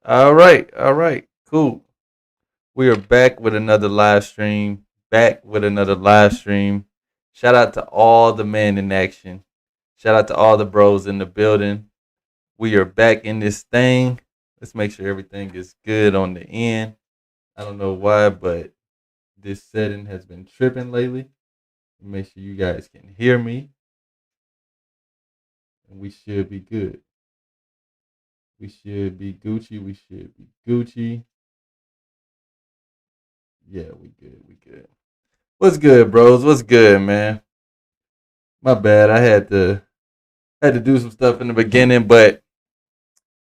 All right, cool. We are back with another live stream. Back with another live stream. Shout out to all the men in action. Shout out to all the bros in the building. We are back in this thing. Let's make sure everything is good on the end. I don't know why, but this setting has been tripping lately. Make sure you guys can hear me, and we should be good. We should be Gucci. We should be Gucci. Yeah, we good. We good. What's good, bros? What's good, man? My bad. I had to do some stuff in the beginning, but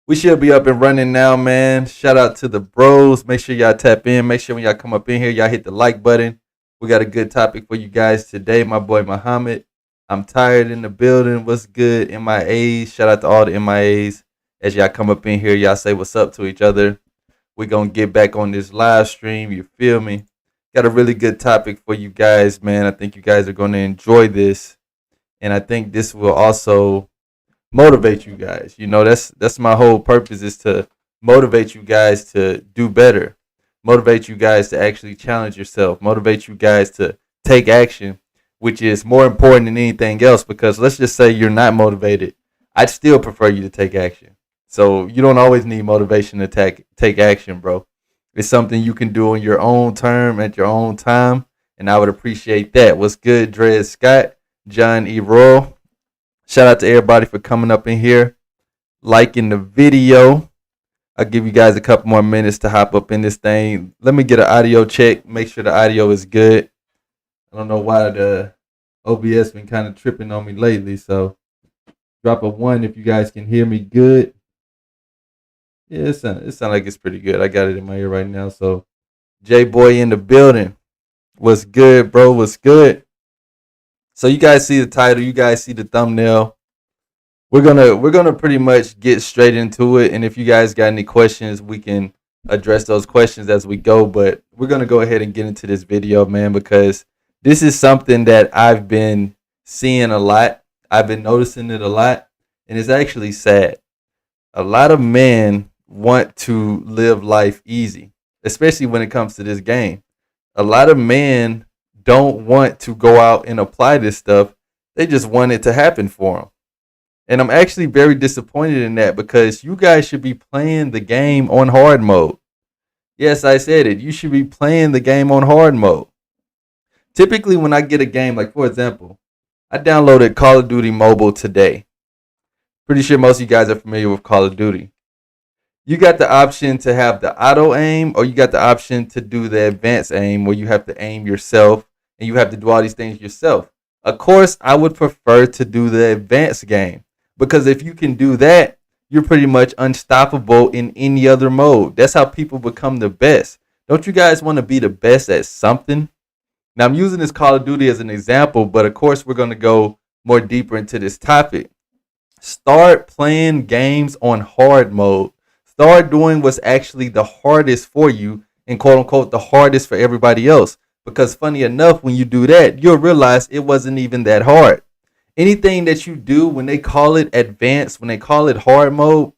we should be up and running now, man. Shout out to the bros. Make sure y'all tap in. Make sure when y'all come up in here, y'all hit the like button. We got a good topic for you guys today. My boy Muhammad. I'm tired in the building. What's good, MIAs? Shout out to all the MIAs. As y'all come up in here, y'all say what's up to each other. We're going to get back on this live stream. You feel me? Got a really good topic for you guys, man. I think you guys are going to enjoy this. And I think this will also motivate you guys. You know, that's my whole purpose, is to motivate you guys to do better. Motivate you guys to actually challenge yourself. Motivate you guys to take action, which is more important than anything else, because let's just say you're not motivated. I'd still prefer you to take action. So you don't always need motivation to take action, bro. It's something you can do on your own term at your own time, and I would appreciate that. What's good, Dred Scott, John E. Royal? Shout out to everybody for coming up in here, liking the video. I'll give you guys a couple more minutes to hop up in this thing. Let me get an audio check, make sure the audio is good. I don't know why the OBS been kind of tripping on me lately, so drop a 1 if you guys can hear me good. Yeah, it sounds like it's pretty good. I got it in my ear right now. So, J Boy in the building. What's good, bro? What's good? So you guys see the title, you guys see the thumbnail. We're gonna pretty much get straight into it. And if you guys got any questions, we can address those questions as we go. But we're gonna go ahead and get into this video, man, because this is something that I've been seeing a lot. I've been noticing it a lot, and it's actually sad. A lot of men want to live life easy, especially when it comes to this game. A lot of men don't want to go out and apply this stuff. They just want it to happen for them. And I'm actually very disappointed in that, because you guys should be playing the game on hard mode. Yes, I said it. You should be playing the game on hard mode. Typically, when I get a game, like for example, I downloaded Call of Duty Mobile today. Pretty sure most of you guys are familiar with Call of Duty. You got the option to have the auto aim, or you got the option to do the advanced aim, where you have to aim yourself and you have to do all these things yourself. Of course, I would prefer to do the advanced game, because if you can do that, you're pretty much unstoppable in any other mode. That's how people become the best. Don't you guys want to be the best at something? Now, I'm using this Call of Duty as an example, but of course, we're going to go more deeper into this topic. Start playing games on hard mode. Start doing what's actually the hardest for you, and quote unquote the hardest for everybody else. Because funny enough, when you do that, you'll realize it wasn't even that hard. Anything that you do, when they call it advanced, when they call it hard mode,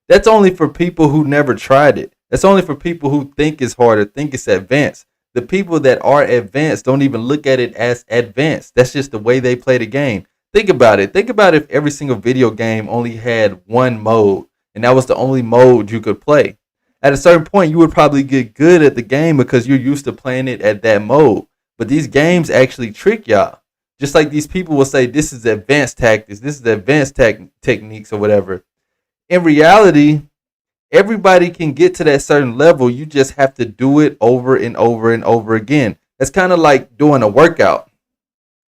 that's only for people who never tried it. That's only for people who think it's hard or think it's advanced. The people that are advanced don't even look at it as advanced. That's just the way they play the game. Think about it. Think about if every single video game only had one mode, and that was the only mode you could play. At a certain point, you would probably get good at the game because you're used to playing it at that mode. But these games actually trick y'all. Just like these people will say, this is advanced tactics, this is advanced techniques or whatever. In reality, everybody can get to that certain level. You just have to do it over and over and over again. It's kind of like doing a workout.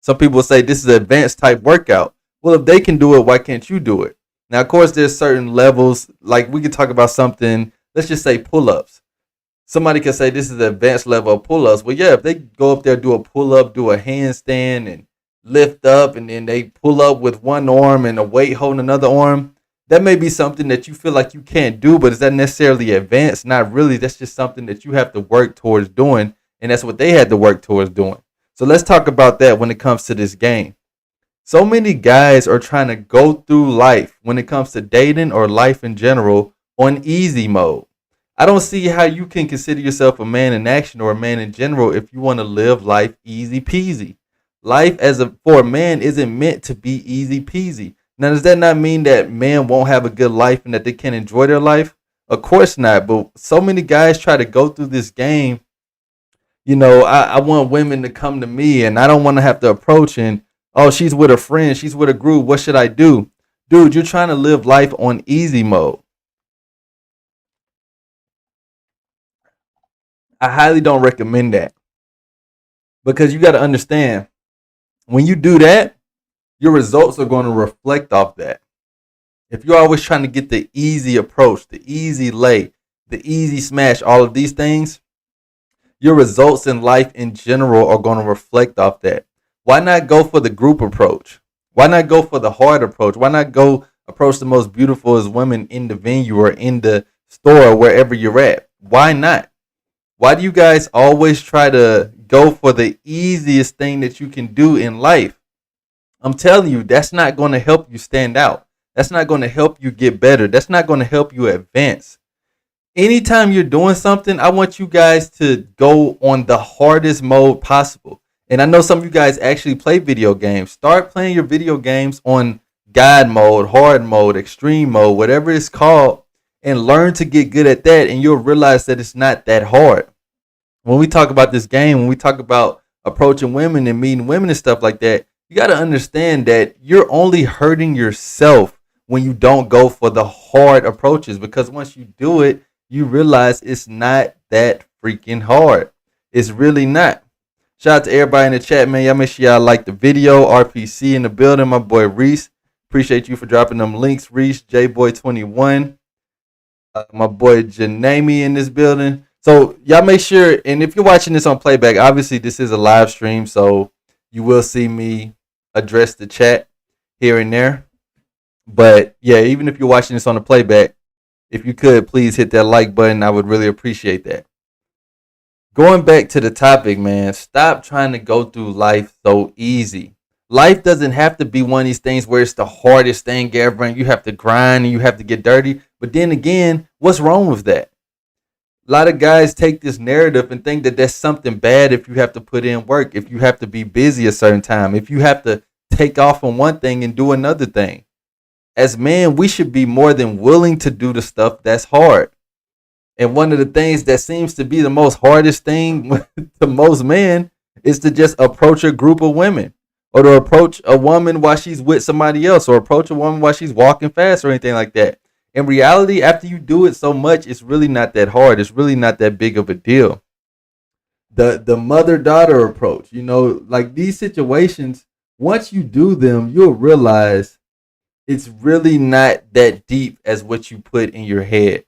Some people say this is an advanced type workout. Well, if they can do it, why can't you do it? Now, of course, there's certain levels. Like we could talk about something, let's just say pull-ups. Somebody could say this is the advanced level of pull-ups. Well, yeah, if they go up there, do a pull-up, do a handstand, and lift up, and then they pull up with one arm and a weight holding another arm, that may be something that you feel like you can't do, but is that necessarily advanced? Not really. That's just something that you have to work towards doing, and that's what they had to work towards doing. So let's talk about that when it comes to this game. So many guys are trying to go through life when it comes to dating or life in general on easy mode. I don't see how you can consider yourself a man in action or a man in general if you want to live life easy peasy. Life for a man isn't meant to be easy peasy. Now, does that not mean that men won't have a good life and that they can't enjoy their life? Of course not. But so many guys try to go through this game. I want women to come to me and I don't want to have to approach and, oh, she's with a friend, she's with a group. What should I do? Dude, you're trying to live life on easy mode. I highly don't recommend that because you got to understand when you do that, your results are going to reflect off that. If you're always trying to get the easy approach, the easy lay, the easy smash, all of these things, your results in life in general are going to reflect off that. Why not go for the group approach? Why not go for the hard approach? Why not go approach the most beautiful as women in the venue or in the store or wherever you're at? Why not? Why do you guys always try to go for the easiest thing that you can do in life? I'm telling you, that's not going to help you stand out. That's not going to help you get better. That's not going to help you advance. Anytime you're doing something, I want you guys to go on the hardest mode possible. And I know some of you guys actually play video games. Start playing your video games on God mode, hard mode, extreme mode, whatever it's called, and learn to get good at that. And you'll realize that it's not that hard. When we talk about this game, when we talk about approaching women and meeting women and stuff like that, you got to understand that you're only hurting yourself when you don't go for the hard approaches, because once you do it, you realize it's not that freaking hard. It's really not. Shout out to everybody in the chat, man. Y'all make sure y'all like the video. RPC in the building. My boy Reese. Appreciate you for dropping them links. Reese, J-Boy21. My boy Janami in this building. So y'all make sure, and if you're watching this on playback, obviously this is a live stream, so you will see me address the chat here and there. But yeah, even if you're watching this on the playback, if you could, please hit that like button. I would really appreciate that. Going back to the topic, man, stop trying to go through life so easy. Life doesn't have to be one of these things where it's the hardest thing ever and you have to grind and you have to get dirty. But then again, what's wrong with that? A lot of guys take this narrative and think that that's something bad if you have to put in work, if you have to be busy a certain time, if you have to take off on one thing and do another thing. As men, we should be more than willing to do the stuff that's hard. And one of the things that seems to be the most hardest thing to most men is to just approach a group of women, or to approach a woman while she's with somebody else, or approach a woman while she's walking fast or anything like that. In reality, after you do it so much, it's really not that hard. It's really not that big of a deal. The mother-daughter approach, like these situations, once you do them, you'll realize it's really not that deep as what you put in your head.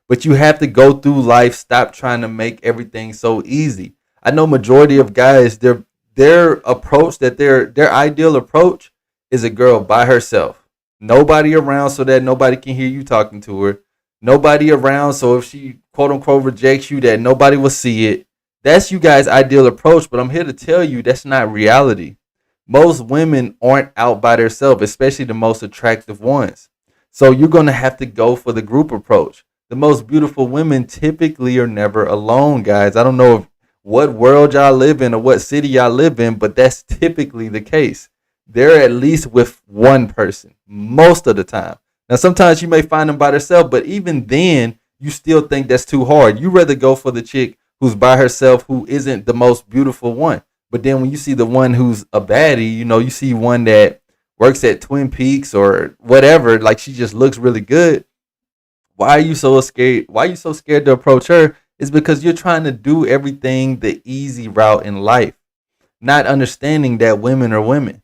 But you have to go through life, stop trying to make everything so easy. I know majority of guys, their approach, their ideal approach is a girl by herself. Nobody around so that nobody can hear you talking to her. Nobody around so if she quote unquote rejects you, that nobody will see it. That's you guys' ideal approach, but I'm here to tell you that's not reality. Most women aren't out by themselves, especially the most attractive ones. So you're going to have to go for the group approach. The most beautiful women typically are never alone, guys. I don't know what world y'all live in or what city y'all live in, but that's typically the case. They're at least with one person most of the time. Now, sometimes you may find them by themselves, but even then, you still think that's too hard. You rather go for the chick who's by herself, who isn't the most beautiful one. But then when you see the one who's a baddie, you see one that works at Twin Peaks or whatever, like she just looks really good. Why are you so scared? Why are you so scared to approach her? It's because you're trying to do everything the easy route in life, not understanding that women are women.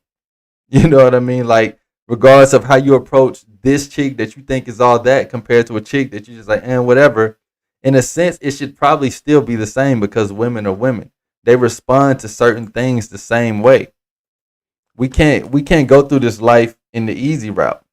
You know what I mean? Like, regardless of how you approach this chick that you think is all that compared to a chick that you just like, whatever. In a sense, it should probably still be the same because women are women. They respond to certain things the same way. We can't go through this life in the easy route.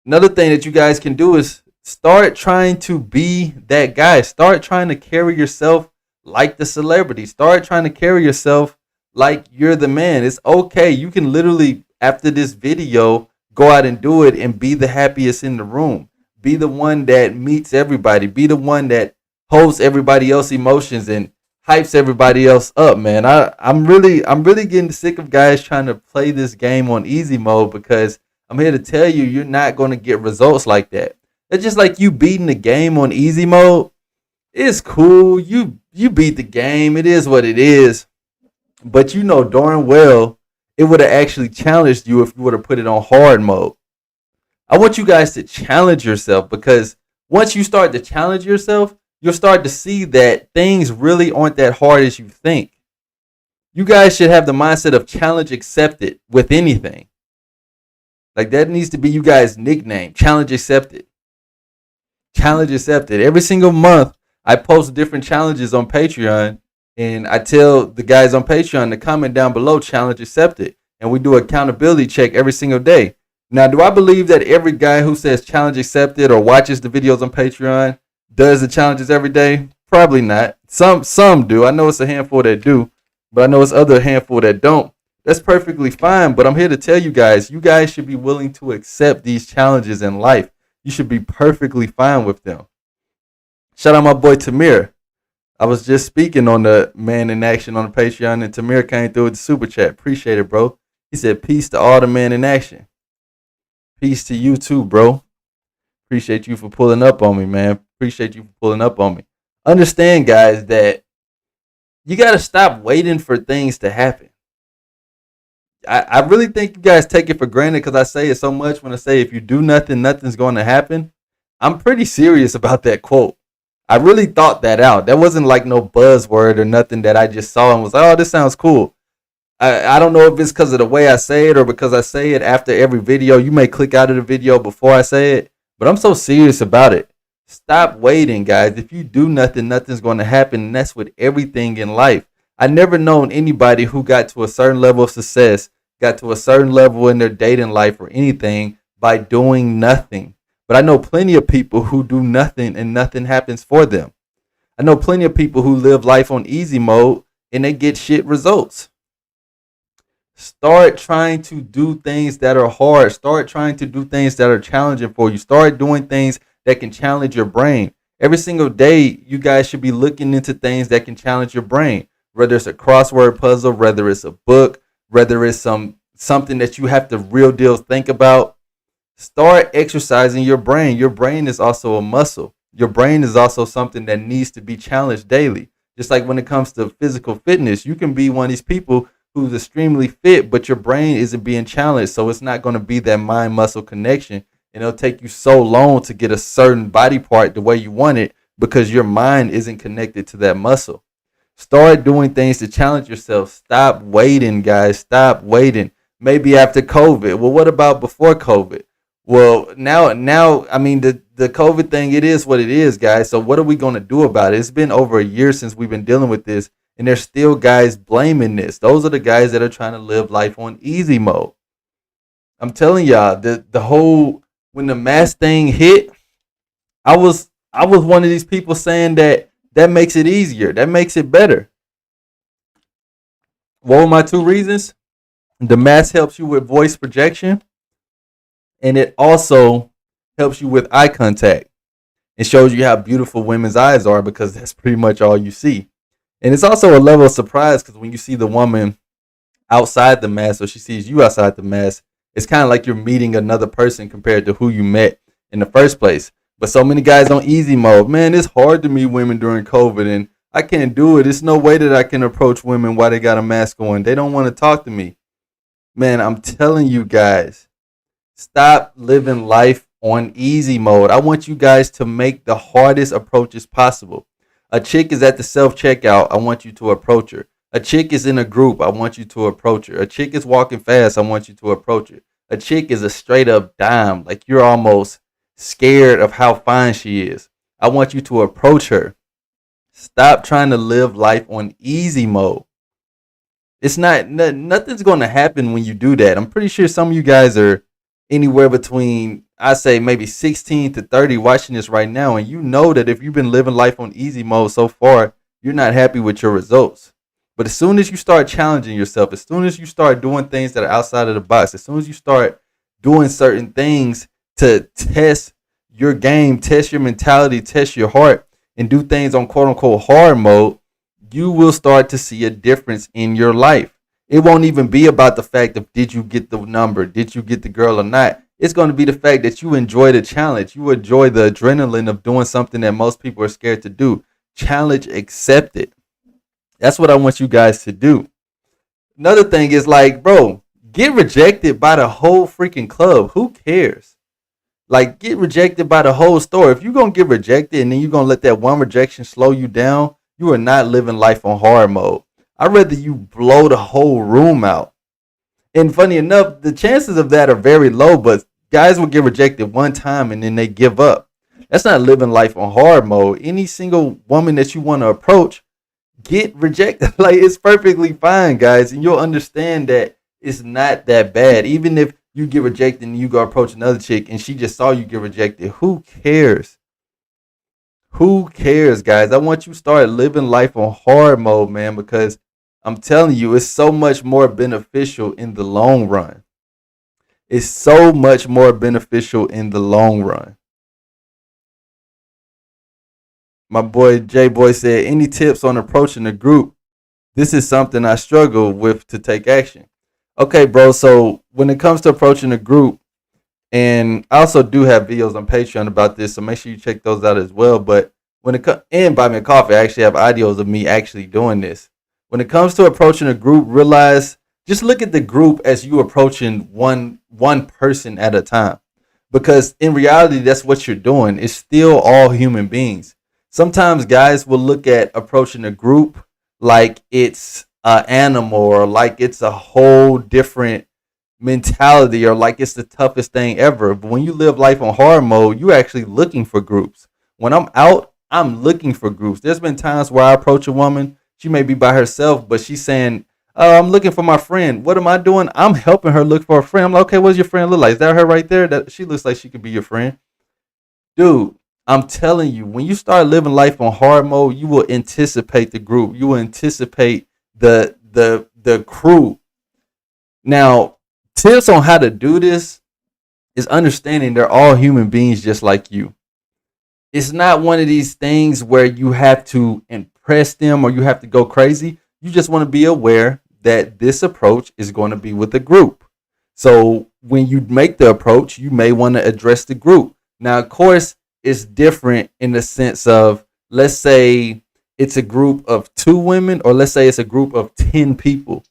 Another thing that you guys can do is start trying to be that guy. Start trying to carry yourself like the celebrity. Start trying to carry yourself like you're the man. It's okay. You can literally, after this video, go out and do it and be the happiest in the room. Be the one that meets everybody. Be the one that holds everybody else's emotions and hypes everybody else up, man. I'm really getting sick of guys trying to play this game on easy mode, because I'm here to tell you, you're not going to get results like that. It's just like you beating the game on easy mode. It's cool. You beat the game. It is what it is. But you know darn well it would have actually challenged you if you would have put it on hard mode. I want you guys to challenge yourself, because once you start to challenge yourself, you'll start to see that things really aren't that hard as you think. You guys should have the mindset of challenge accepted with anything. Like, that needs to be you guys' nickname. Challenge accepted. Challenge accepted. Every single month, I post different challenges on Patreon, and I tell the guys on Patreon to comment down below, challenge accepted. And we do an accountability check every single day. Now, do I believe that every guy who says challenge accepted or watches the videos on Patreon does the challenges every day? Probably not. Some do. I know it's a handful that do, but I know it's other handful that don't. That's perfectly fine, but I'm here to tell you guys should be willing to accept these challenges in life. You should be perfectly fine with them. Shout out my boy Tamir. I was just speaking on the Man in Action on the Patreon, and Tamir came through with the super chat. Appreciate it, bro. He said, peace to all the Man in Action. Peace to you too, bro. Appreciate you for pulling up on me, man. Appreciate you for pulling up on me. Understand, guys, that you got to stop waiting for things to happen. I really think you guys take it for granted, because I say it so much when I say if you do nothing, nothing's going to happen. I'm pretty serious about that quote. I really thought that out. That wasn't like no buzzword or nothing that I just saw and was like, oh, this sounds cool. I don't know if it's because of the way I say it or because I say it after every video. You may click out of the video before I say it, but I'm so serious about it. Stop waiting, guys. If you do nothing, nothing's going to happen. And that's with everything in life. I never known anybody who got to a certain level of success, got to a certain level in their dating life or anything by doing nothing. But I know plenty of people who do nothing and nothing happens for them. I know plenty of people who live life on easy mode and they get shit results. Start trying to do things that are hard. Start trying to do things that are challenging for you. Start doing things that can challenge your brain. Every single day, you guys should be looking into things that can challenge your brain. Whether it's a crossword puzzle, whether it's a book, whether it's something that you have to real deal think about. Start exercising your brain. Your brain is also a muscle. Your brain is also something that needs to be challenged daily. Just like when it comes to physical fitness, you can be one of these people who's extremely fit, but your brain isn't being challenged. So it's not going to be that mind muscle connection. And it'll take you so long to get a certain body part the way you want it, because your mind isn't connected to that muscle. Start doing things to challenge yourself. Stop waiting, guys. Stop waiting. Maybe after COVID. Well, what about before COVID? Well, now, I mean, the COVID thing, it is what it is, guys. So what are we going to do about it? It's been over a year since we've been dealing with this, and there's still guys blaming this. Those are the guys that are trying to live life on easy mode. I'm telling y'all, the whole, when the mask thing hit, I was one of these people saying that makes it easier. That makes it better. What were my two reasons? The mask helps you with voice projection, and it also helps you with eye contact. It shows you how beautiful women's eyes are, because that's pretty much all you see. And it's also a level of surprise, because when you see the woman outside the mask, or she sees you outside the mask, it's kind of like you're meeting another person compared to who you met in the first place. But so many guys on easy mode, man, it's hard to meet women during COVID, and I can't do it. It's no way that I can approach women while they got a mask on. They don't want to talk to me. Man, I'm telling you guys, stop living life on easy mode. I want you guys to make the hardest approaches possible. A chick is at the self-checkout. I want you to approach her. A chick is in a group. I want you to approach her. A chick is walking fast. I want you to approach her. A chick is a straight up dime. Like, you're almost scared of how fine she is. I want you to approach her. Stop trying to live life on easy mode. It's nothing's going to happen when you do that. I'm pretty sure some of you guys are anywhere between, I say maybe 16 to 30 watching this right now, and you know that if you've been living life on easy mode so far, you're not happy with your results. But as soon as you start challenging yourself, as soon as you start doing things that are outside of the box, as soon as you start doing certain things to test your game, test your mentality, test your heart, and do things on quote unquote hard mode, you will start to see a difference in your life. It won't even be about the fact of did you get the number, did you get the girl or not. It's going to be the fact that you enjoy the challenge. You enjoy the adrenaline of doing something that most people are scared to do. Challenge accepted. That's what I want you guys to do. Another thing is like, bro, get rejected by the whole freaking club. Who cares? Like, get rejected by the whole store. If you're going to get rejected and then you're going to let that one rejection slow you down, you are not living life on hard mode. I'd rather you blow the whole room out. And funny enough, the chances of that are very low, but guys will get rejected one time and then they give up. That's not living life on hard mode. Any single woman that you want to approach, get rejected. Like, it's perfectly fine, guys. And you'll understand that it's not that bad. Even if you get rejected and you go approach another chick and she just saw you get rejected, who cares? Who cares, guys? I want you to start living life on hard mode, man, because I'm telling you, it's so much more beneficial in the long run. It's so much more beneficial in the long run. My boy J Boy said, any tips on approaching a group? This is something I struggle with to take action. Okay, bro. So when it comes to approaching a group, and I also do have videos on Patreon about this, so make sure you check those out as well. But when it comes, and Buy Me a Coffee, I actually have audios of me actually doing this. When it comes to approaching a group, realize, just look at the group as you approaching one person at a time. Because in reality, that's what you're doing. It's still all human beings. Sometimes guys will look at approaching a group like it's an animal or like it's a whole different mentality or like it's the toughest thing ever. But when you live life on hard mode, you're actually looking for groups. When I'm out, I'm looking for groups. There's been times where I approach a woman, she may be by herself, but she's saying, I'm looking for my friend. What am I doing? I'm helping her look for a friend. I'm like, okay, what does your friend look like? Is that her right there? That she looks like she could be your friend. Dude, I'm telling you, when you start living life on hard mode, you will anticipate the group. You will anticipate the crew. Now, tips on how to do this is understanding they're all human beings just like you. It's not one of these things where you have to impress them or you have to go crazy. You just want to be aware that this approach is going to be with a group. So when you make the approach, you may want to address the group. Now, of course, it's different in the sense of, let's say it's a group of 2 women, or let's say it's a group of 10 people.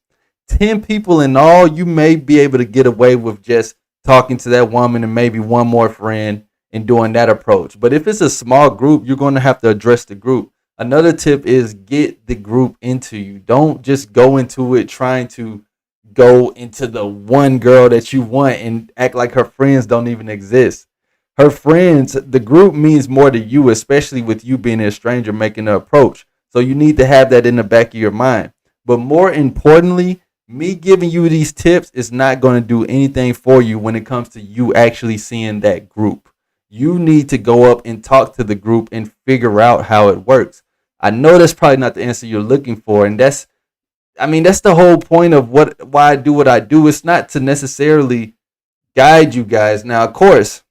10 people in all, you may be able to get away with just talking to that woman and maybe one more friend and doing that approach. But if it's a small group, you're going to have to address the group. Another tip is get the group into you. Don't just go into it trying to go into the one girl that you want and act like her friends don't even exist. Her friends, the group means more to you, especially with you being a stranger making an approach. So you need to have that in the back of your mind. But more importantly, me giving you these tips is not going to do anything for you when it comes to you actually seeing that group. You need to go up and talk to the group and figure out how it works. I know that's probably not the answer you're looking for, and that's the whole point of why I do what I do. It's not to necessarily guide you guys. Now, of course,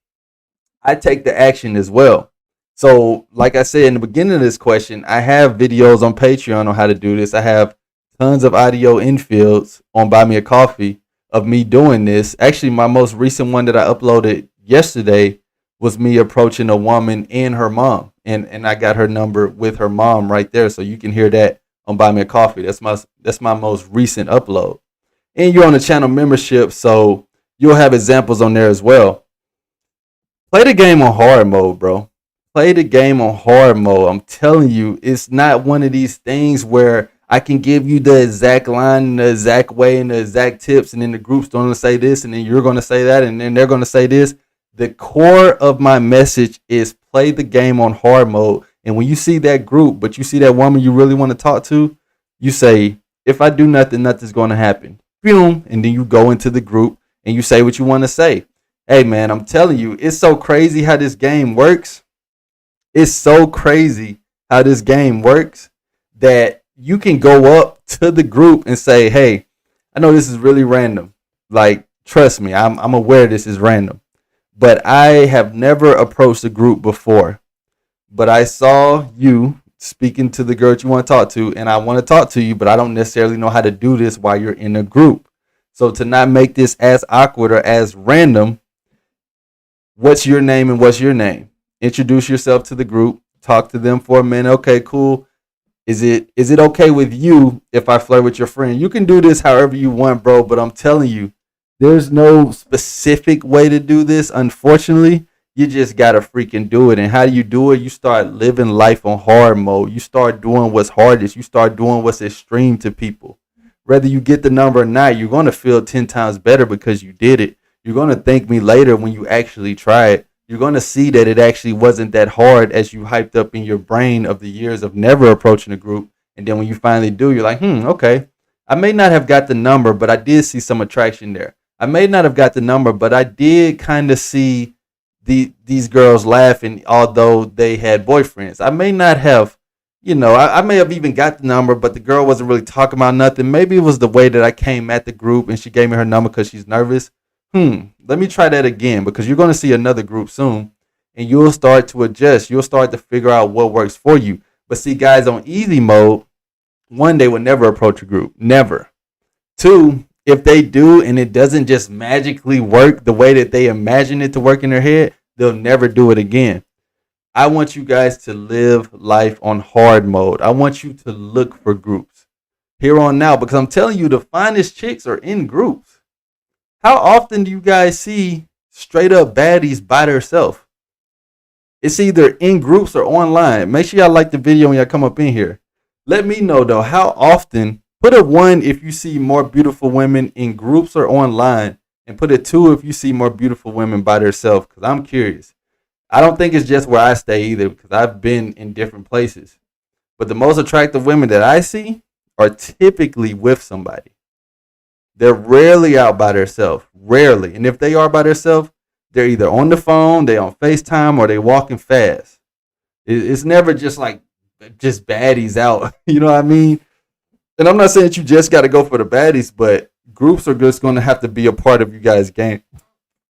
I take the action as well. So, like I said in the beginning of this question, I have videos on Patreon on how to do this. I have tons of audio infields on Buy Me a Coffee of me doing this. Actually, my most recent one that I uploaded yesterday was me approaching a woman and her mom. And I got her number with her mom right there. So you can hear that on Buy Me a Coffee. That's my most recent upload. And you're on the channel membership, so you'll have examples on there as well. Play the game on hard mode, bro. Play the game on hard mode. I'm telling you, it's not one of these things where I can give you the exact line, the exact way, and the exact tips, and then the group's going to say this, and then you're going to say that, and then they're going to say this. The core of my message is play the game on hard mode. And when you see that group, but you see that woman you really want to talk to, you say, if I do nothing, nothing's going to happen. Boom. And then you go into the group and you say what you want to say. Hey, man, I'm telling you, it's so crazy how this game works. It's so crazy how this game works that you can go up to the group and say, hey, I know this is really random. Like, trust me, I'm aware this is random. but I have never approached a group before. But I saw you speaking to the girl that you want to talk to, and I want to talk to you, but I don't necessarily know how to do this while you're in a group. So to not make this as awkward or as random, what's your name and what's your name? Introduce yourself to the group. Talk to them for a minute. Okay, cool. Is it okay with you if I flirt with your friend? You can do this however you want, bro, but I'm telling you, there's no specific way to do this. Unfortunately, you just gotta freaking do it. And how do you do it? You start living life on hard mode. You start doing what's hardest. You start doing what's extreme to people. Whether you get the number or not, you're gonna feel 10 times better because you did it. You're gonna thank me later when you actually try it. You're gonna see that it actually wasn't that hard as you hyped up in your brain of the years of never approaching a group. And then when you finally do, you're like, okay. I may not have got the number, but I did see some attraction there. I may not have got the number, but I did kind of see these girls laughing, although they had boyfriends. I may not have, I may have even got the number, but the girl wasn't really talking about nothing. Maybe it was the way that I came at the group and she gave me her number because she's nervous. Let me try that again, because you're going to see another group soon and you'll start to adjust. You'll start to figure out what works for you. But see, guys on easy mode, one, they would never approach a group. Never. Two, if they do and it doesn't just magically work the way that they imagine it to work in their head, they'll never do it again. I want you guys to live life on hard mode. I want you to look for groups here on now, because I'm telling you, the finest chicks are in groups. How often do you guys see straight up baddies by themselves? It's either in groups or online. Make sure y'all like the video when y'all come up in here. Let me know though, how often. Put a 1 if you see more beautiful women in groups or online, and put a 2 if you see more beautiful women by themselves, because I'm curious. I don't think it's just where I stay either, because I've been in different places. But the most attractive women that I see are typically with somebody. They're rarely out by themselves. Rarely. And if they are by themselves, they're either on the phone, they on FaceTime, or they walking fast. It's never just like just baddies out. You know what I mean? And I'm not saying that you just got to go for the baddies, but groups are just going to have to be a part of you guys' game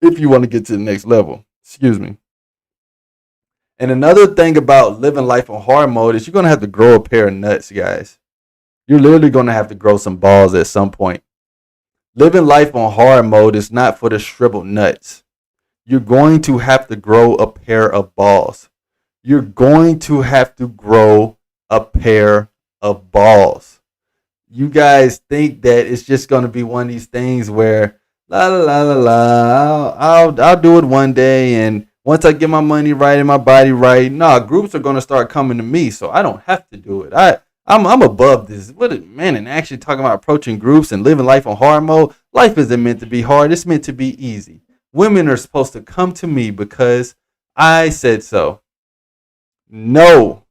if you want to get to the next level. Excuse me. And another thing about living life on hard mode is you're going to have to grow a pair of nuts, guys. You're literally going to have to grow some balls at some point. Living life on hard mode is not for the shriveled nuts. You're going to have to grow a pair of balls. You're going to have to grow a pair of balls. You guys think that it's just going to be one of these things where la la la la la, I'll do it one day, and once I get my money right and my body right, groups are going to start coming to me, so I don't have to do it. I'm above this. And actually talking about approaching groups and living life on hard mode. Life isn't meant to be hard. It's meant to be easy. Women are supposed to come to me because I said so. No.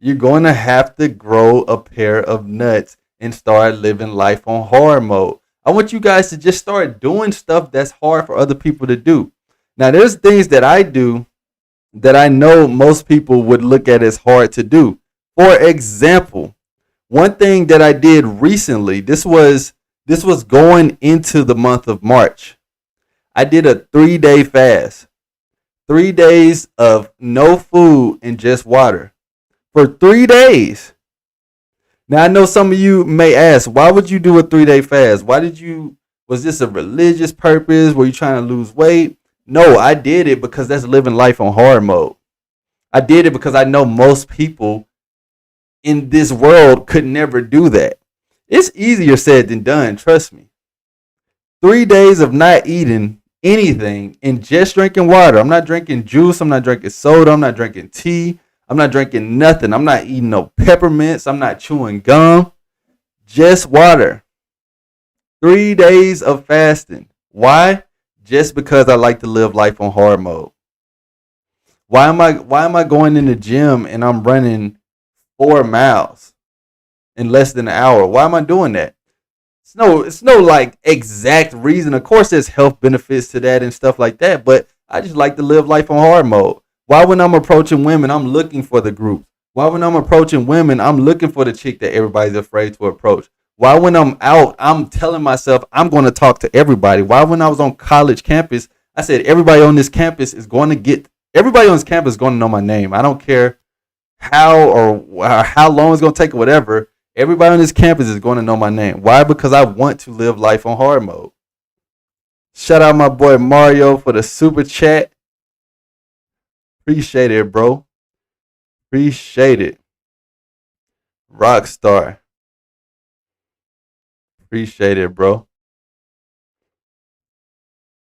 You're going to have to grow a pair of nuts and start living life on hard mode. I want you guys to just start doing stuff that's hard for other people to do. Now, there's things that I do that I know most people would look at as hard to do. For example, one thing that I did recently, this was going into the month of March. I did a 3-day fast. 3 days of no food and just water. For 3 days. Now I know some of you may ask, why would you do a 3-day fast? Was this a religious purpose? Were you trying to lose weight? No, I did it because that's living life on hard mode. I did it because I know most people in this world could never do that. It's easier said than done, trust me. 3 days of not eating anything and just drinking water. I'm not drinking juice. I'm not drinking soda. I'm not drinking tea. I'm not drinking nothing. I'm not eating no peppermints. I'm not chewing gum. Just water. 3 days of fasting. Why? Just because I like to live life on hard mode. Why am I going in the gym and I'm running 4 miles in less than an hour? Why am I doing that? It's no like exact reason. Of course, there's health benefits to that and stuff like that, but I just like to live life on hard mode. Why when I'm approaching women, I'm looking for the group? Why when I'm approaching women, I'm looking for the chick that everybody's afraid to approach? Why when I'm out, I'm telling myself I'm going to talk to everybody? Why when I was on college campus, I said everybody on this campus is going to get everybody on this campus is going to know my name. I don't care how long it's going to take or whatever. Everybody on this campus is going to know my name. Why? Because I want to live life on hard mode. Shout out my boy Mario for the super chat. Appreciate it, bro. Appreciate it. Rockstar. Appreciate it, bro.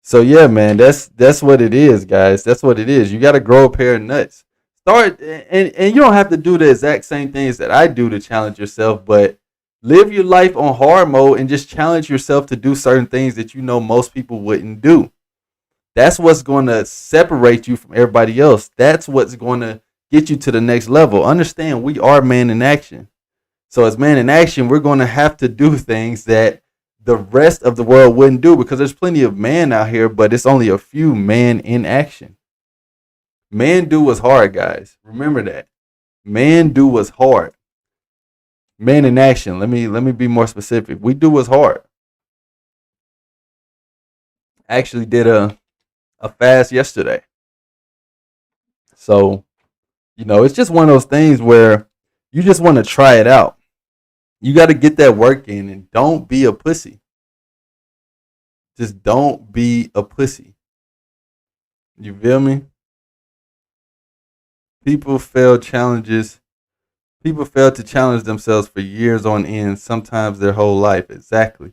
So yeah, man, that's what it is, guys. That's what it is. You got to grow a pair of nuts. Start and you don't have to do the exact same things that I do to challenge yourself, but live your life on hard mode and just challenge yourself to do certain things that you know most people wouldn't do. That's what's going to separate you from everybody else. That's what's going to get you to the next level. Understand, we are man in action. So as man in action, we're going to have to do things that the rest of the world wouldn't do because there's plenty of man out here, but it's only a few man in action. Man do what's hard, guys. Remember that. Man do what's hard. Man in action. Let me be more specific. We do what's hard. I actually did a fast yesterday. So, it's just one of those things where you just want to try it out. You got to get that work in and don't be a pussy. Just don't be a pussy. You feel me? People fail to challenge themselves for years on end, sometimes their whole life. Exactly.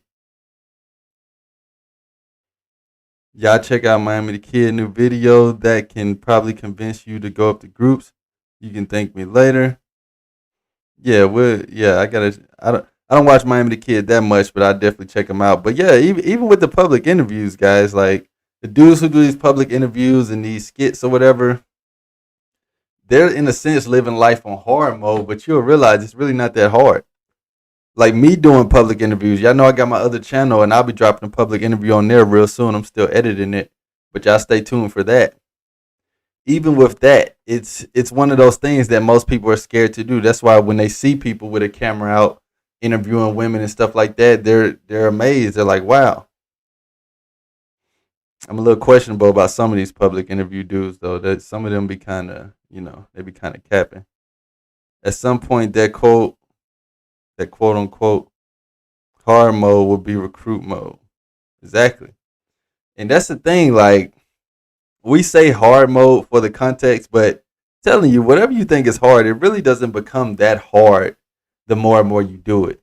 Y'all check out Miami the Kid new video that can probably convince you to go up to groups. You can thank me later. Yeah, I don't watch Miami the Kid that much, but I definitely check him out. But yeah, even with the public interviews, guys, like the dudes who do these public interviews and these skits or whatever, they're in a sense living life on hard mode, but you'll realize it's really not that hard. Like me doing public interviews, y'all know I got my other channel and I'll be dropping a public interview on there real soon. I'm still editing it, but y'all stay tuned for that. Even with that, it's one of those things that most people are scared to do. That's why when they see people with a camera out interviewing women and stuff like that, they're amazed. They're like, wow. I'm a little questionable about some of these public interview dudes though. That some of them be kind of, they be kind of capping. At some point, that quote unquote hard mode will be recruit mode. Exactly. And that's the thing, like we say hard mode for the context, but telling you, whatever you think is hard, it really doesn't become that hard the more and more you do it.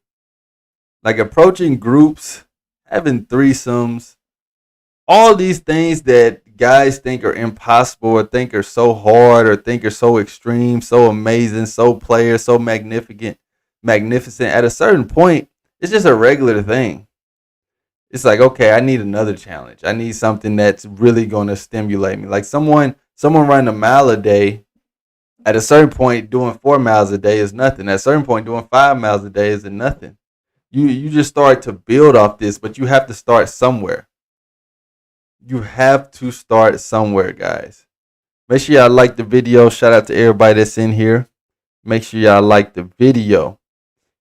Like approaching groups, having threesomes, all these things that guys think are impossible or think are so hard or think are so extreme, so amazing, so player, so magnificent, at a certain point, it's just a regular thing. It's like, okay, I need another challenge. I need something that's really going to stimulate me. Like someone running a mile a day, at a certain point, doing 4 miles a day is nothing. At a certain point, doing 5 miles a day is nothing. You just start to build off this, but you have to start somewhere. You have to start somewhere, guys. Make sure y'all like the video. Shout out to everybody that's in here. Make sure y'all like the video.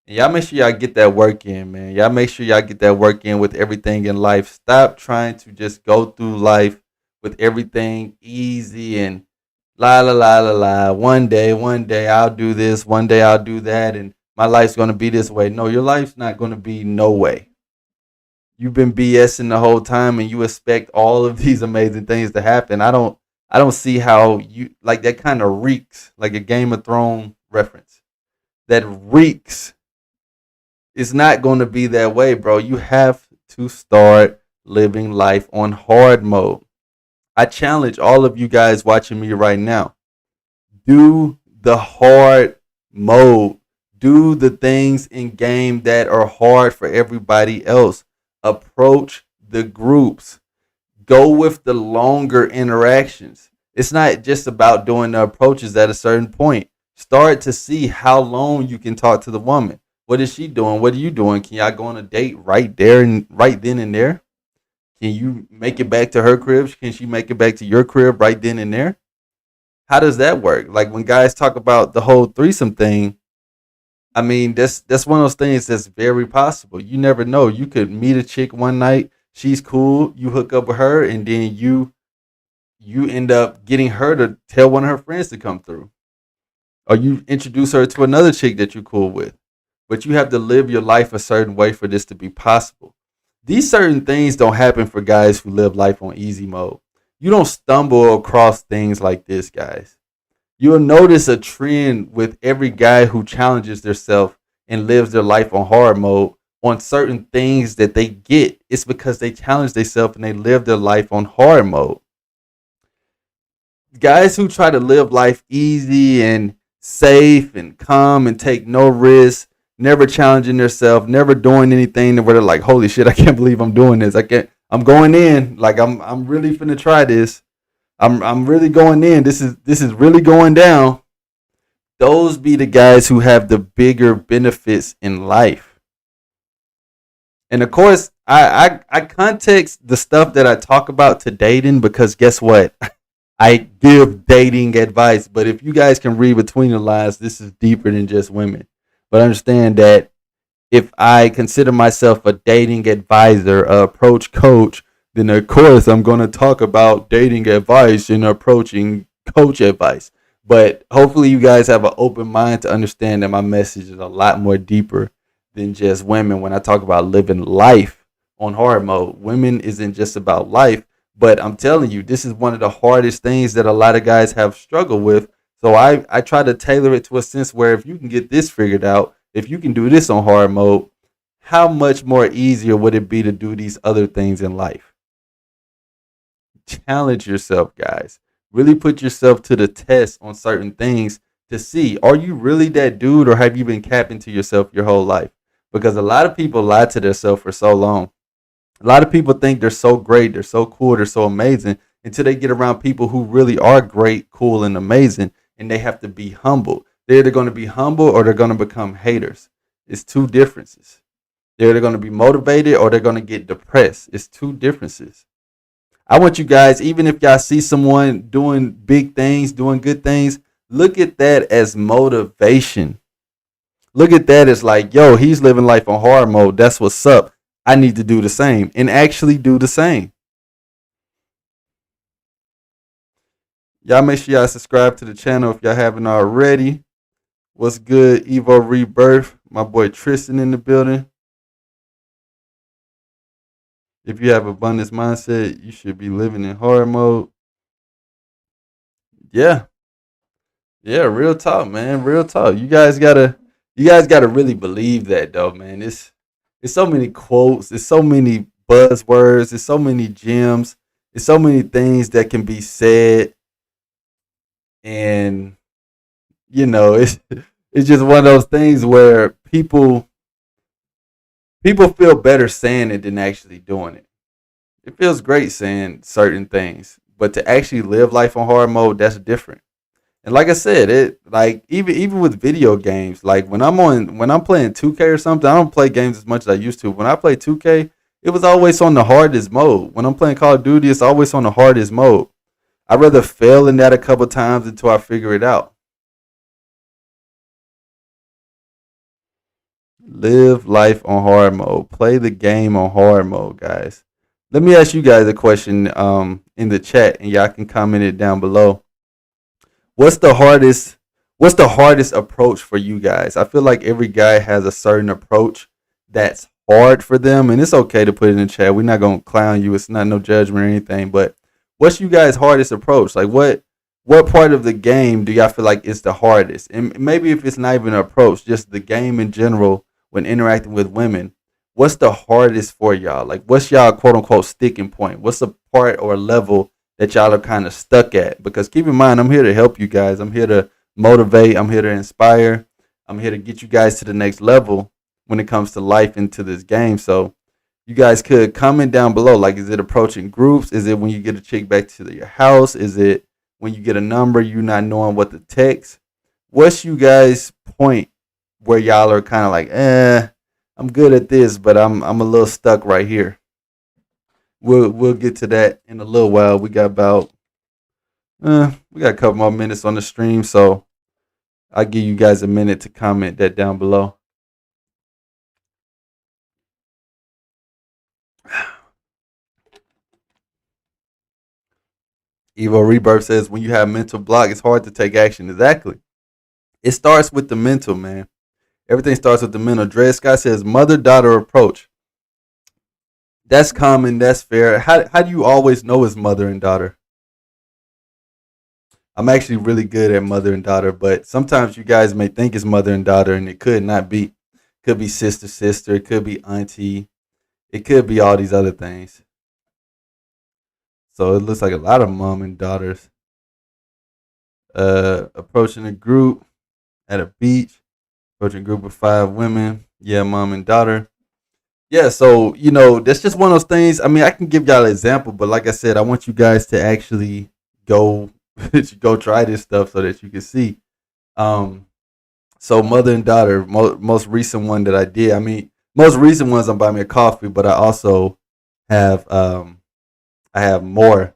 And y'all make sure y'all get that work in, man. Y'all make sure y'all get that work in with everything in life. Stop trying to just go through life with everything easy and la la la la la. One day I'll do this. One day I'll do that. And my life's going to be this way. No, your life's not going to be no way. You've been BSing the whole time and you expect all of these amazing things to happen. I don't see how you, like, that kind of reeks, like a Game of Thrones reference. That reeks. It's not going to be that way, bro. You have to start living life on hard mode. I challenge all of you guys watching me right now. Do the hard mode. Do the things in game that are hard for everybody else. Approach the groups. Go with the longer interactions. It's not just about doing the approaches at a certain point. Start to see how long you can talk to the woman. What is she doing? What are you doing? Can y'all go on a date right there and right then and there? Can you make it back to her crib? Can she make it back to your crib right then and there? How does that work? Like when guys talk about the whole threesome thing, I mean, that's one of those things that's very possible. You never know. You could meet a chick one night, she's cool, you hook up with her, and then you end up getting her to tell one of her friends to come through. Or you introduce her to another chick that you're cool with. But you have to live your life a certain way for this to be possible. These certain things don't happen for guys who live life on easy mode. You don't stumble across things like this, guys. You'll notice a trend with every guy who challenges themselves and lives their life on hard mode on certain things that they get. It's because they challenge themselves and they live their life on hard mode. Guys who try to live life easy and safe and calm and take no risks, never challenging themselves, never doing anything where they're like, holy shit, I can't believe I'm doing this. I can't I'm going in. Like I'm really finna try this. I'm really going in. This is really going down. Those be the guys who have the bigger benefits in life. And of course, I context the stuff that I talk about to dating because guess what? I give dating advice, but if you guys can read between the lines, this is deeper than just women. But understand that if I consider myself a dating advisor, a approach coach, then of course I'm going to talk about dating advice and approaching coach advice. But hopefully you guys have an open mind to understand that my message is a lot more deeper than just women. When I talk about living life on hard mode, women isn't just about life, but I'm telling you, this is one of the hardest things that a lot of guys have struggled with. So I try to tailor it to a sense where if you can get this figured out, if you can do this on hard mode, how much more easier would it be to do these other things in life? Challenge yourself, guys. Really put yourself to the test on certain things to see, are you really that dude or have you been capping to yourself your whole life? Because a lot of people lie to themselves for so long. A lot of people think they're so great, they're so cool, they're so amazing until they get around people who really are great, cool, and amazing, and they have to be humble. They're either going to be humble or they're going to become haters. It's two differences. They're either going to be motivated or they're going to get depressed. It's two differences. I want you guys, even if y'all see someone doing big things, doing good things, look at that as motivation. Look at that as like, yo, he's living life on hard mode. That's what's up. I need to do the same and actually do the same. Y'all make sure y'all subscribe to the channel if y'all haven't already. What's good, Evo Rebirth? My boy Tristan in the building. If you have abundance mindset, you should be living in hard mode. Yeah. Yeah, real talk, man. Real talk. You guys gotta really believe that though, man. It's so many quotes, it's so many buzzwords, it's so many gems, it's so many things that can be said, and it's just one of those things where people feel better saying it than actually doing it. It feels great saying certain things, but to actually live life on hard mode, that's different. And like I said, it like even with video games, like when I'm playing 2K or something, I don't play games as much as I used to. When I play 2K, it was always on the hardest mode. When I'm playing Call of Duty, it's always on the hardest mode. I'd rather fail in that a couple times until I figure it out. Live life on hard mode. Play the game on hard mode, guys. Let me ask you guys a question in the chat, and y'all can comment it down below. What's the hardest what's the hardest approach for you guys? I feel like every guy has a certain approach that's hard for them, and it's okay to put it in the chat. We're not gonna clown you. It's not no judgment or anything. But what's you guys' hardest approach? Like what part of the game do y'all feel like is the hardest? And maybe if it's not even an approach, just the game in general when interacting with women, what's the hardest for y'all? Like what's y'all quote unquote sticking point? What's the part or level that y'all are kind of stuck at? Because keep in mind, I'm here to help you guys. I'm here to motivate. I'm here to inspire. I'm here to get you guys to the next level when it comes to life into this game. So you guys could comment down below. Like, is it approaching groups? Is it when you get a chick back to your house? Is it when you get a number, you not knowing what to text? What's you guys' point where y'all are kind of like, I'm good at this, but I'm a little stuck right here. We'll get to that in a little while. We got a couple more minutes on the stream, so I'll give you guys a minute to comment that down below. Evo Rebirth says when you have mental block, it's hard to take action. Exactly. It starts with the mental, man. Everything starts with the mental. Dre Scott says mother-daughter approach. That's common. That's fair. How do you always know it's mother and daughter? I'm actually really good at mother and daughter, but sometimes you guys may think it's mother and daughter, and it could not be. Could be sister, sister. It could be auntie. It could be all these other things. So it looks like a lot of mom and daughters approaching a group at a beach, approaching a group of 5 women. Yeah, mom and daughter. Yeah, so that's just one of those things. I mean, I can give y'all an example, but like I said, I want you guys to actually go go try this stuff so that you can see. Um, so mother and daughter, most recent one that I did. I mean, most recent ones I'm buying me a coffee, but I also have I have more,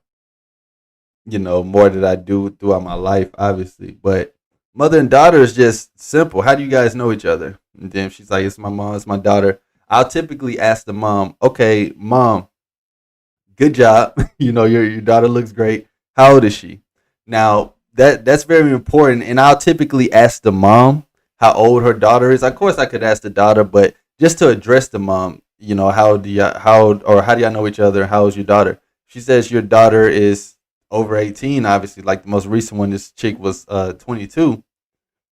more that I do throughout my life, obviously. But mother and daughter is just simple. How do you guys know each other? And then she's like, it's my mom, it's my daughter. I'll typically ask the mom, okay, mom, good job. Your daughter looks great. How old is she? Now that's very important. And I'll typically ask the mom how old her daughter is. Of course I could ask the daughter, but just to address the mom, how do y'all know each other? How old is your daughter? She says your daughter is over 18, obviously. Like the most recent one, this chick was 22.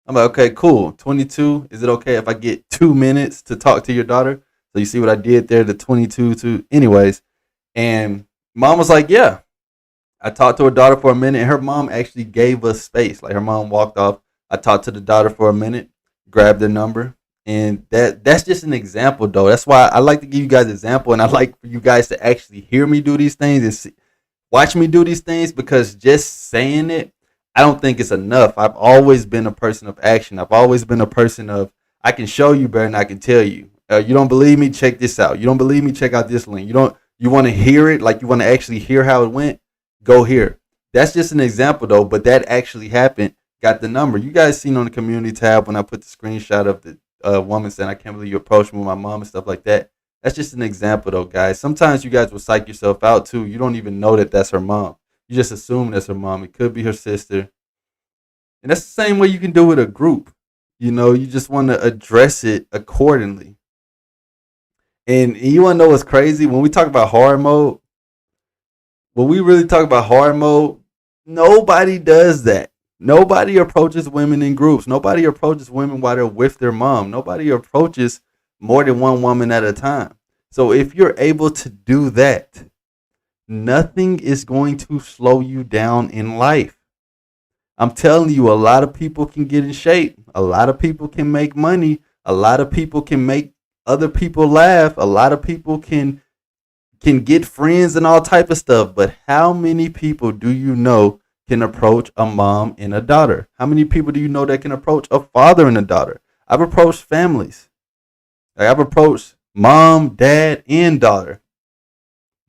I'm like, okay, cool. 22. Is it okay if I get 2 minutes to talk to your daughter? So you see what I did there, the 22 to anyways. And mom was like, yeah. I talked to her daughter for a minute, and her mom actually gave us space. Like her mom walked off. I talked to the daughter for a minute, grabbed the number, and that's just an example, though. That's why I like to give you guys an example, and I like for you guys to actually hear me do these things and watch me do these things, because just saying it, I don't think it's enough. I've always been a person of action. I've always been a person of I can show you better than I can tell you. You don't believe me? Check this out. You don't believe me? Check out this link. You want to hear it? Like you want to actually hear how it went? Go here. That's just an example though, but that actually happened. Got the number. You guys seen on the community tab when I put the screenshot of the woman saying, I can't believe you approached me with my mom and stuff like that. That's just an example though, guys. Sometimes you guys will psych yourself out too. You don't even know that that's her mom. You just assume that's her mom. It could be her sister. And that's the same way you can do with a group. You just want to address it accordingly. And you want to know what's crazy? When we talk about hard mode, when we really talk about hard mode, nobody does that. Nobody approaches women in groups. Nobody approaches women while they're with their mom. Nobody approaches more than one woman at a time. So if you're able to do that, nothing is going to slow you down in life. I'm telling you, a lot of people can get in shape. A lot of people can make money. A lot of people can make other people laugh. A lot of people can get friends and all type of stuff. But how many people do you know can approach a mom and a daughter? How many people do you know that can approach a father and a daughter? I've approached families. I've approached mom, dad, and daughter.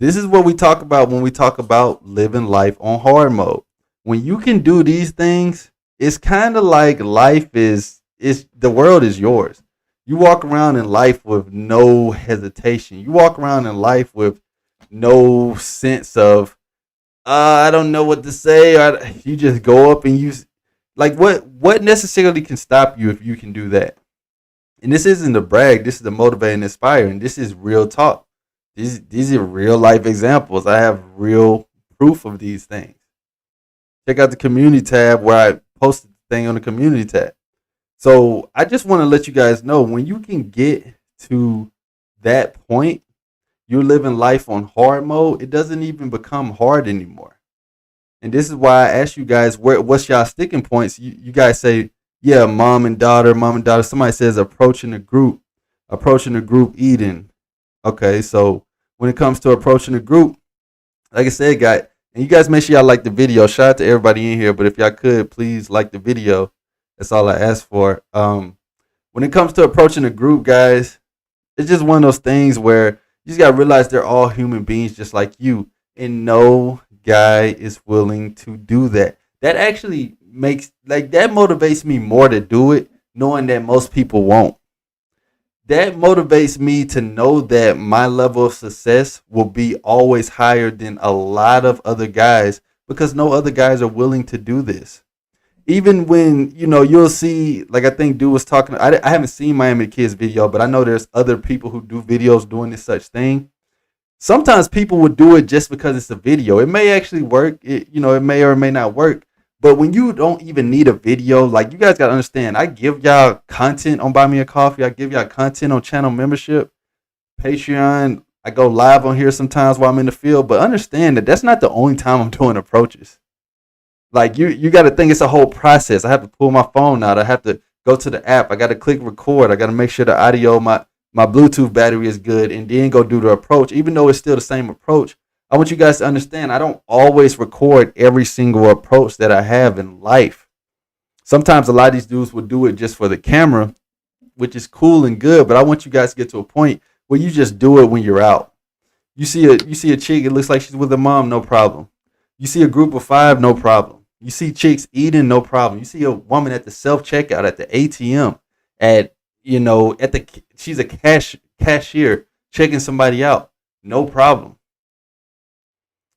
This is what we talk about when we talk about living life on hard mode. When you can do these things, it's kind of like life is the world is yours. You walk around in life with no hesitation. You walk around in life with no sense of I don't know what to say. You just go up and use like what necessarily can stop you if you can do that? And this isn't a brag. This is a motivate and inspire, and this is real talk. These are real life examples. I have real proof of these things. Check out the community tab where I posted the thing on the community tab. So I just want to let you guys know, when you can get to that point, you're living life on hard mode. It doesn't even become hard anymore. And this is why I ask you guys, what's y'all sticking points? You guys say, yeah, mom and daughter. Somebody says approaching a group eating. Okay, so when it comes to approaching a group, like I said, guys, and you guys make sure y'all like the video. Shout out to everybody in here, but if y'all could, please like the video. That's all I ask for. When it comes to approaching a group, guys, it's just one of those things where you just got to realize they're all human beings just like you. And no guy is willing to do that. That actually makes like that motivates me more to do it, knowing that most people won't. That motivates me to know that my level of success will be always higher than a lot of other guys because no other guys are willing to do this. Even when you'll see, like I think dude was talking. I haven't seen Miami Kids video, but I know there's other people who do videos doing this such thing. Sometimes people would do it just because it's a video. It may actually work. It may or may not work. But when you don't even need a video, like you guys gotta understand, I give y'all content on Buy Me a Coffee. I give y'all content on channel membership, Patreon. I go live on here sometimes while I'm in the field. But understand that that's not the only time I'm doing approaches. Like you got to think it's a whole process. I have to pull my phone out. I have to go to the app. I got to click record. I got to make sure the audio, my Bluetooth battery is good, and then go do the approach. Even though it's still the same approach, I want you guys to understand I don't always record every single approach that I have in life. Sometimes a lot of these dudes will do it just for the camera, which is cool and good. But I want you guys to get to a point where you just do it when you're out. You see a chick, it looks like she's with her mom, no problem. You see a group of 5, no problem. You see chicks eating, no problem. You see a woman at the self checkout at the ATM, she's a cashier checking somebody out, no problem.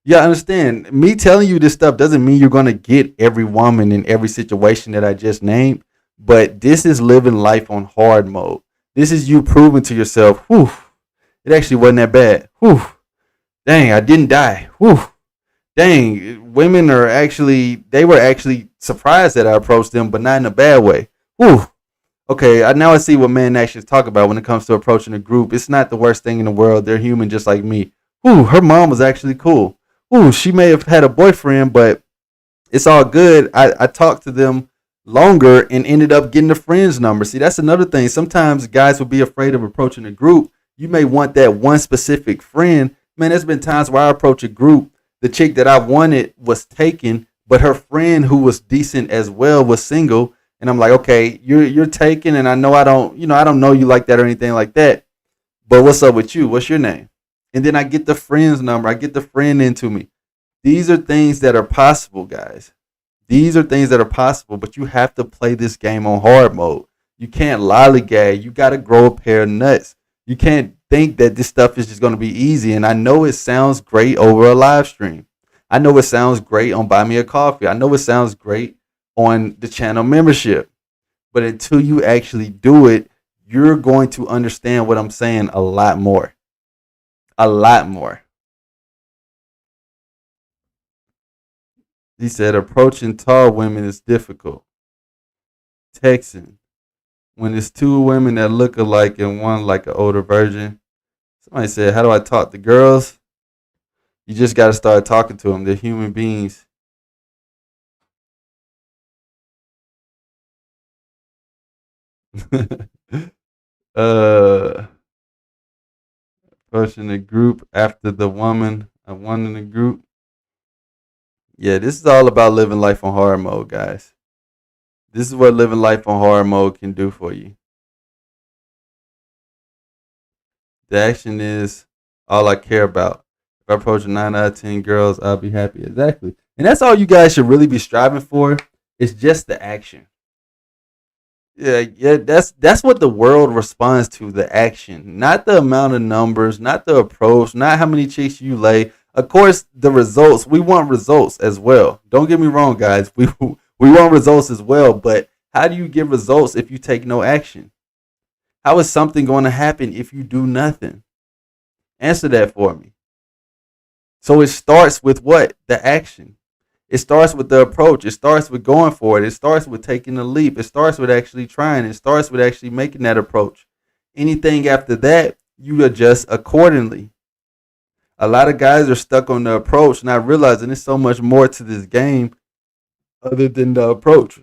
Yeah, understand. Me telling you this stuff doesn't mean you're gonna get every woman in every situation that I just named, but this is living life on hard mode. This is you proving to yourself, whew, it actually wasn't that bad. Whew, dang, I didn't die. Whew, dang, women they were actually surprised that I approached them, but not in a bad way. Whew. Okay, now I see what men actually talk about when it comes to approaching a group. It's not the worst thing in the world. They're human just like me. Whew, her mom was actually cool. Ooh, she may have had a boyfriend, but it's all good. I talked to them longer and ended up getting a friend's number. See, that's another thing. Sometimes guys will be afraid of approaching a group. You may want that one specific friend. Man, there's been times where I approach a group. The chick that I wanted was taken, but her friend who was decent as well was single. And I'm like, okay, you're taken, and I know I don't know you like that or anything like that. But what's up with you? What's your name? And then I get the friend's number. I get the friend into me. These are things that are possible, guys. These are things that are possible, but you have to play this game on hard mode. You can't lollygag. You got to grow a pair of nuts. You can't think that this stuff is just going to be easy. And I know it sounds great over a live stream. I know it sounds great on Buy Me a Coffee. I know it sounds great on the channel membership. But until you actually do it, you're going to understand what I'm saying a lot more. A lot more. He said approaching tall women is difficult. Texting. When it's 2 women that look alike and one like an older version. Somebody said, how do I talk to girls? You just got to start talking to them. They're human beings. Approaching the group after the woman. I won in the group. Yeah, this is all about living life on hard mode, guys. This is what living life on hard mode can do for you. The action is all I care about. If I approach 9 out of 10 girls, I'll be happy. Exactly. And that's all you guys should really be striving for. It's just the action. Yeah, that's what the world responds to, the action. Not the amount of numbers, not the approach, not how many chicks you lay. Of course, the results, we want results as well. Don't get me wrong, guys. We want results as well, but how do you get results if you take no action? How is something going to happen if you do nothing? Answer that for me. So it starts with what? The action. It starts with the approach. It starts with going for it. It starts with taking the leap. It starts with actually trying. It starts with actually making that approach. Anything after that, you adjust accordingly. A lot of guys are stuck on the approach, not realizing there's so much more to this game other than the approach.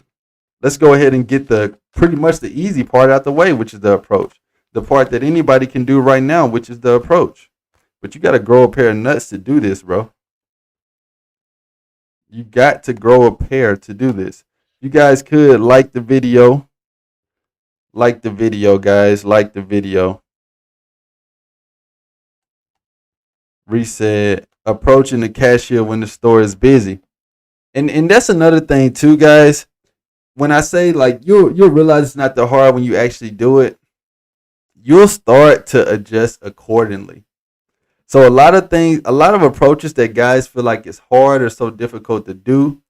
Let's go ahead and get the pretty much the easy part out the way, which is the approach. The part that anybody can do right now, which is the approach. But you got to grow a pair of nuts to do this, bro. You got to grow a pair to do this. You guys could like the video. Like the video, guys. Like the video. Reset. Approaching the cashier when the store is busy. And that's another thing too, guys. When I say like you'll realize it's not that hard when you actually do it, you'll start to adjust accordingly. So a lot of things, a lot of approaches that guys feel like it's hard or so difficult to do,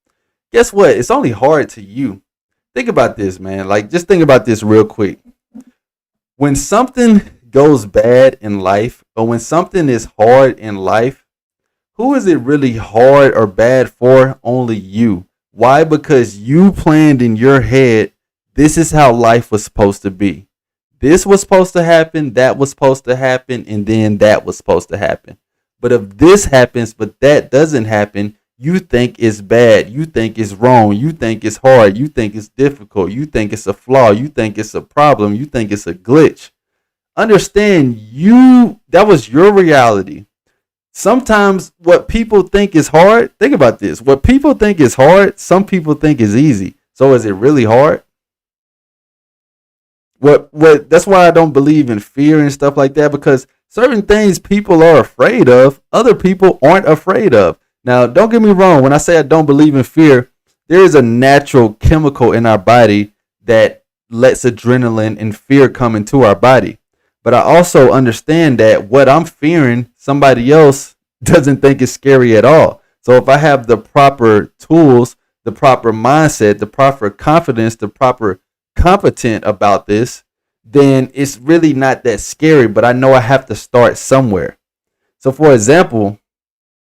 guess what? It's only hard to you. Think about this, man. Like just think about this real quick. When something goes bad in life or when something is hard in life, who is it really hard or bad for? Only you. Why? Because you planned in your head, this is how life was supposed to be. This was supposed to happen, that was supposed to happen, and then that was supposed to happen. But if this happens, but that doesn't happen, you think it's bad. You think it's wrong. You think it's hard. You think it's difficult. You think it's a flaw. You think it's a problem. You think it's a glitch. Understand that was your reality. Sometimes what people think is hard, think about this. What people think is hard, some people think is easy. So is it really hard? What that's why I don't believe in fear and stuff like that, because certain things people are afraid of, other people aren't afraid of. Now, don't get me wrong, when I say I don't believe in fear, there is a natural chemical in our body that lets adrenaline and fear come into our body. But I also understand that what I'm fearing, somebody else doesn't think is scary at all. So if I have the proper tools, the proper mindset, the proper confidence, the proper competent about this, then it's really not that scary. But I know I have to start somewhere. So for example,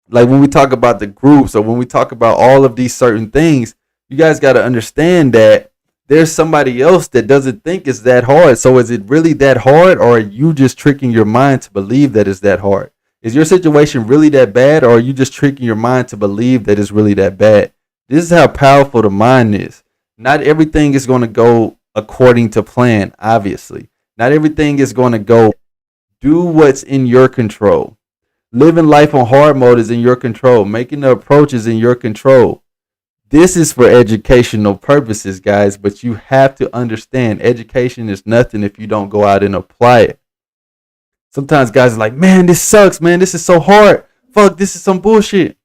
like when we talk about the groups or when we talk about all of these certain things, you guys got to understand that there's somebody else that doesn't think it's that hard. So is it really that hard, or are you just tricking your mind to believe that it's that hard? Is your situation really that bad, or are you just tricking your mind to believe that it's really that bad? This is how powerful the mind is. Not everything is going to go according to plan, obviously. Not everything is going to go. Do what's in your control. Living life on hard mode is in your control. Making the approach is in your control. This is for educational purposes, guys, but you have to understand education is nothing if you don't go out and apply it. Sometimes guys are like, man, this sucks, man. This is so hard. Fuck, this is some bullshit.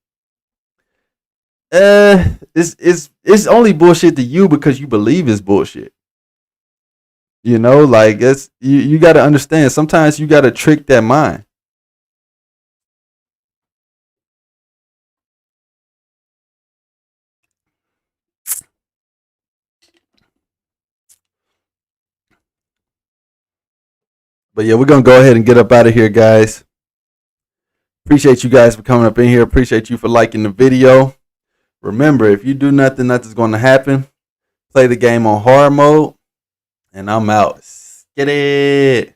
It's only bullshit to you because you believe it's bullshit. You know, like it's you got to understand. Sometimes you got to trick that mind. But yeah, we're gonna go ahead and get up out of here, guys. Appreciate you guys for coming up in here. Appreciate you for liking the video. Remember, if you do nothing, nothing's gonna happen. Play the game on hard mode, and I'm out. Get it.